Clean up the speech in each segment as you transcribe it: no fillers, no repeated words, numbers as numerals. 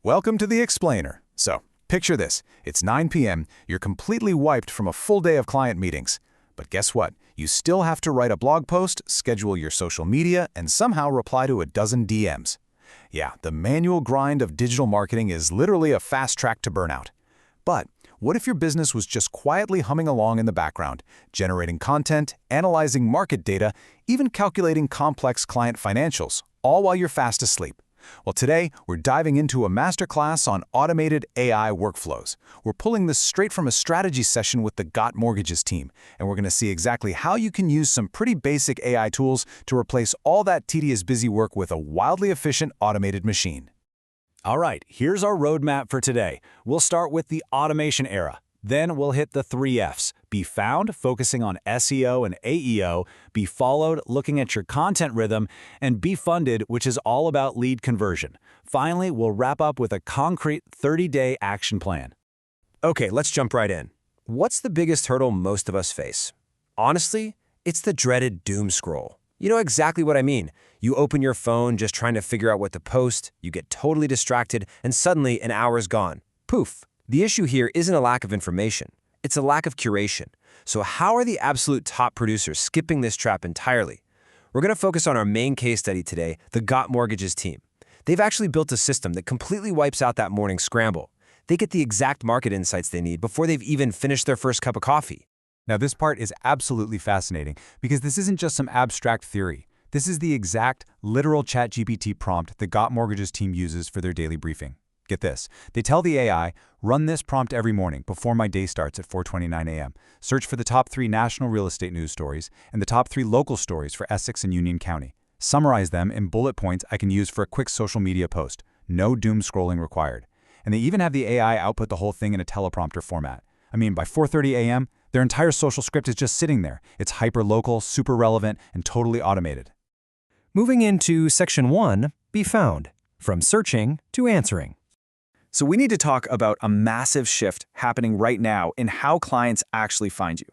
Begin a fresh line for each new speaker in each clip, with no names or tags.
Welcome to the Explainer. So, picture this. It's 9 p.m., you're completely wiped from a full day of client meetings. But guess what? You still have to write a blog post, schedule your social media, and somehow reply to a dozen DMs. Yeah, the manual grind of digital marketing is literally a fast track to burnout. But what if your business was just quietly humming along in the background, generating content, analyzing market data, even calculating complex client financials, all while you're fast asleep? Well, today, we're diving into a masterclass on automated AI workflows. We're pulling this straight from a strategy session with the Got Mortgages team, and we're going to see exactly how you can use some pretty basic AI tools to replace all that tedious busy work with a wildly efficient automated machine.
All right, here's our roadmap for today. We'll start with the automation era. Then we'll hit the 3 Fs. Be found, focusing on SEO and AEO. Be followed, looking at your content rhythm. And be funded, which is all about lead conversion. Finally, we'll wrap up with a concrete 30-day action plan.
Okay, let's jump right in. What's the biggest hurdle most of us face? Honestly, it's the dreaded doom scroll. You know exactly what I mean. You open your phone just trying to figure out what to post, you get totally distracted, and suddenly an hour's gone. Poof. The issue here isn't a lack of information, it's a lack of curation. So how are the absolute top producers skipping this trap entirely? We're going to focus on our main case study today, the Got Mortgages team. They've actually built a system that completely wipes out that morning scramble. They get the exact market insights they need before they've even finished their first cup of coffee.
Now, this part is absolutely fascinating because this isn't just some abstract theory. This is the exact, literal ChatGPT prompt the Got Mortgages team uses for their daily briefing. Get this. They tell the AI, run this prompt every morning before my day starts at 4:29 a.m. Search for the top 3 national real estate news stories and the top 3 local stories for Essex and Union County. Summarize them in bullet points I can use for a quick social media post. No doom scrolling required. And they even have the AI output the whole thing in a teleprompter format. I mean, by 4:30 a.m., their entire social script is just sitting there. It's hyper-local, super relevant, and totally automated.
Moving into Section 1, Be Found. From searching to answering.
So we need to talk about a massive shift happening right now in how clients actually find you.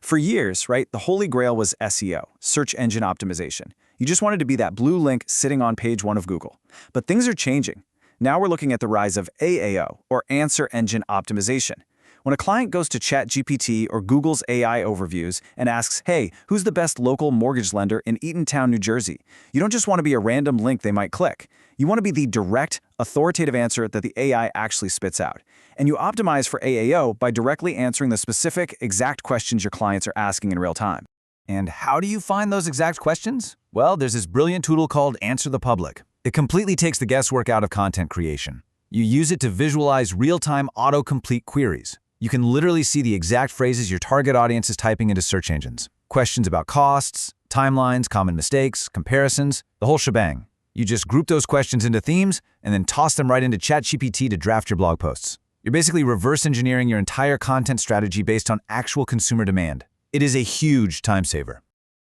For years, right, the holy grail was SEO, search engine optimization. You just wanted to be that blue link sitting on page 1 of Google. But things are changing. Now we're looking at the rise of AEO, or answer engine optimization. When a client goes to ChatGPT or Google's AI overviews and asks, hey, who's the best local mortgage lender in Eatontown, New Jersey? You don't just want to be a random link they might click. You want to be the direct, authoritative answer that the AI actually spits out. And you optimize for AEO by directly answering the specific, exact questions your clients are asking in real time.
And how do you find those exact questions? Well, there's this brilliant tool called Answer the Public. It completely takes the guesswork out of content creation. You use it to visualize real-time autocomplete queries. You can literally see the exact phrases your target audience is typing into search engines. Questions about costs, timelines, common mistakes, comparisons, the whole shebang. You just group those questions into themes and then toss them right into ChatGPT to draft your blog posts. You're basically reverse engineering your entire content strategy based on actual consumer demand. It is a huge time saver.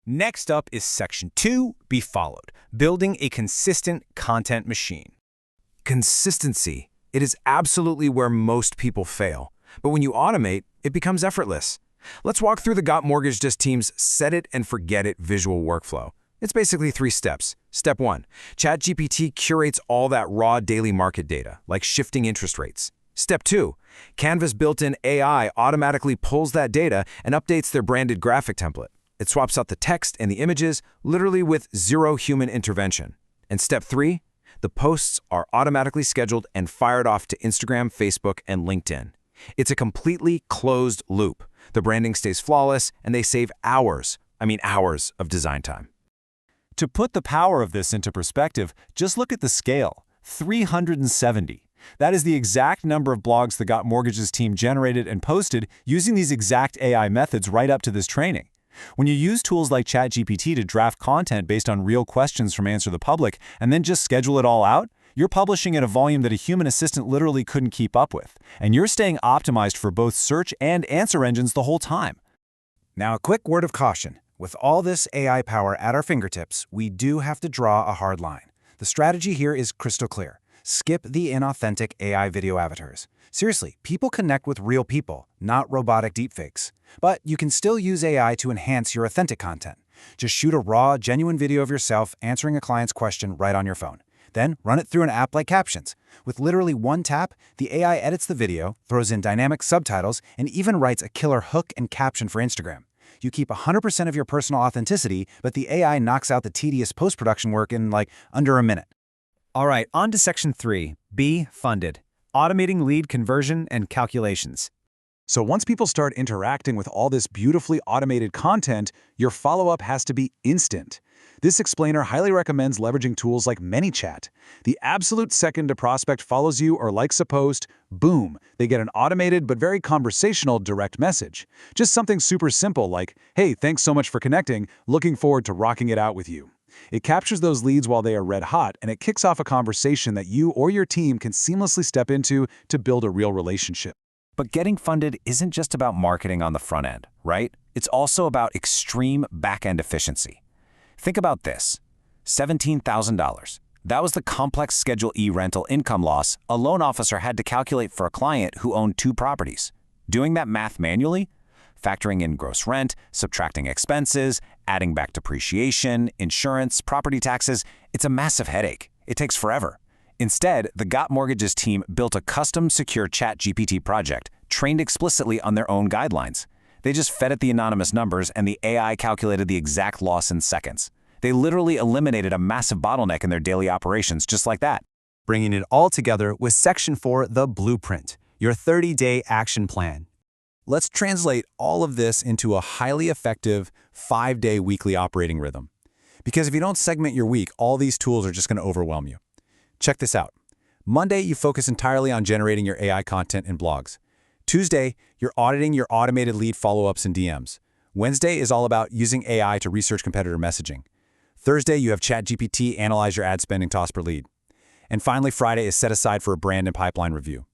Next up is Section 2, Be Followed. Building a consistent content machine.
Consistency. It is absolutely where most people fail. But when you automate, it becomes effortless. Let's walk through the Got Mortgages team's set it and forget it visual workflow. It's basically 3 steps. Step 1, ChatGPT curates all that raw daily market data, like shifting interest rates. Step 2, Canva's built-in AI automatically pulls that data and updates their branded graphic template. It swaps out the text and the images, literally with 0 human intervention. And step 3, the posts are automatically scheduled and fired off to Instagram, Facebook, and LinkedIn. It's a completely closed loop. The branding stays flawless, and they save hours of design time.
To put the power of this into perspective, just look at the scale, 370. That is the exact number of blogs the Got Mortgages team generated and posted using these exact AI methods right up to this training. When you use tools like ChatGPT to draft content based on real questions from Answer the Public and then just schedule it all out, you're publishing at a volume that a human assistant literally couldn't keep up with. And you're staying optimized for both search and answer engines the whole time.
Now, a quick word of caution. With all this AI power at our fingertips, we do have to draw a hard line. The strategy here is crystal clear. Skip the inauthentic AI video avatars. Seriously, people connect with real people, not robotic deepfakes. But you can still use AI to enhance your authentic content. Just shoot a raw, genuine video of yourself answering a client's question right on your phone. Then run it through an app like Captions. With literally one tap, the AI edits the video, throws in dynamic subtitles, and even writes a killer hook and caption for Instagram. You keep 100% of your personal authenticity, but the AI knocks out the tedious post-production work in under a minute.
All right, on to Section 3, be funded. Automating lead conversion and calculations.
So once people start interacting with all this beautifully automated content, your follow-up has to be instant. This explainer highly recommends leveraging tools like ManyChat. The absolute second a prospect follows you or likes a post, boom, they get an automated but very conversational direct message. Just something super simple like, hey, thanks so much for connecting, looking forward to rocking it out with you. It captures those leads while they are red hot, and it kicks off a conversation that you or your team can seamlessly step into to build a real relationship.
But getting funded isn't just about marketing on the front end, right? It's also about extreme back-end efficiency. Think about this. $17,000. That was the complex Schedule E rental income loss a loan officer had to calculate for a client who owned 2 properties. Doing that math manually, factoring in gross rent, subtracting expenses, adding back depreciation, insurance, property taxes, it's a massive headache. It takes forever. Instead, the Got Mortgages team built a custom secure ChatGPT project trained explicitly on their own guidelines. They just fed it the anonymous numbers and the AI calculated the exact loss in seconds. They literally eliminated a massive bottleneck in their daily operations just like that.
Bringing it all together with Section 4, the blueprint, your 30-day action plan.
Let's translate all of this into a highly effective 5-day weekly operating rhythm. Because if you don't segment your week, all these tools are just going to overwhelm you. Check this out. Monday, you focus entirely on generating your AI content and blogs. Tuesday, you're auditing your automated lead follow-ups and DMs. Wednesday is all about using AI to research competitor messaging. Thursday, you have ChatGPT analyze your ad spend and cost per lead. And finally, Friday is set aside for a brand and pipeline review.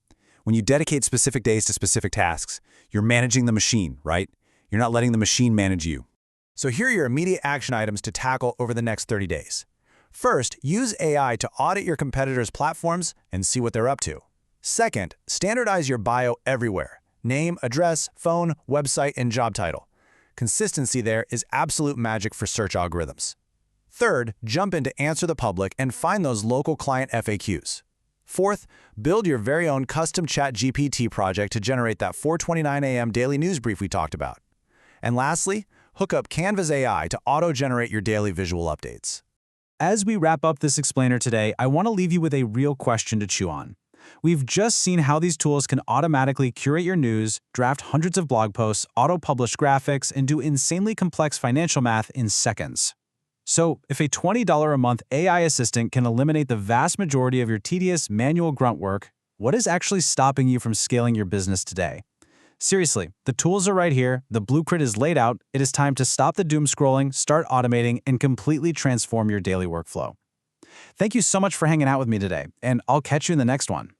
When you dedicate specific days to specific tasks, you're managing the machine, right? You're not letting the machine manage you.
So here are your immediate action items to tackle over the next 30 days. First, use AI to audit your competitors' platforms and see what they're up to. Second, standardize your bio everywhere. Name, address, phone, website, and job title. Consistency there is absolute magic for search algorithms. Third, jump into Answer the Public and find those local client FAQs. Fourth, build your very own custom ChatGPT project to generate that 4:29 a.m. daily news brief we talked about. And lastly, hook up Canva's AI to auto-generate your daily visual updates.
As we wrap up this explainer today, I want to leave you with a real question to chew on. We've just seen how these tools can automatically curate your news, draft hundreds of blog posts, auto-publish graphics, and do insanely complex financial math in seconds. So, if a $20 a month AI assistant can eliminate the vast majority of your tedious manual grunt work, what is actually stopping you from scaling your business today? Seriously, the tools are right here, the blueprint is laid out, it is time to stop the doom scrolling, start automating, and completely transform your daily workflow. Thank you so much for hanging out with me today, and I'll catch you in the next one.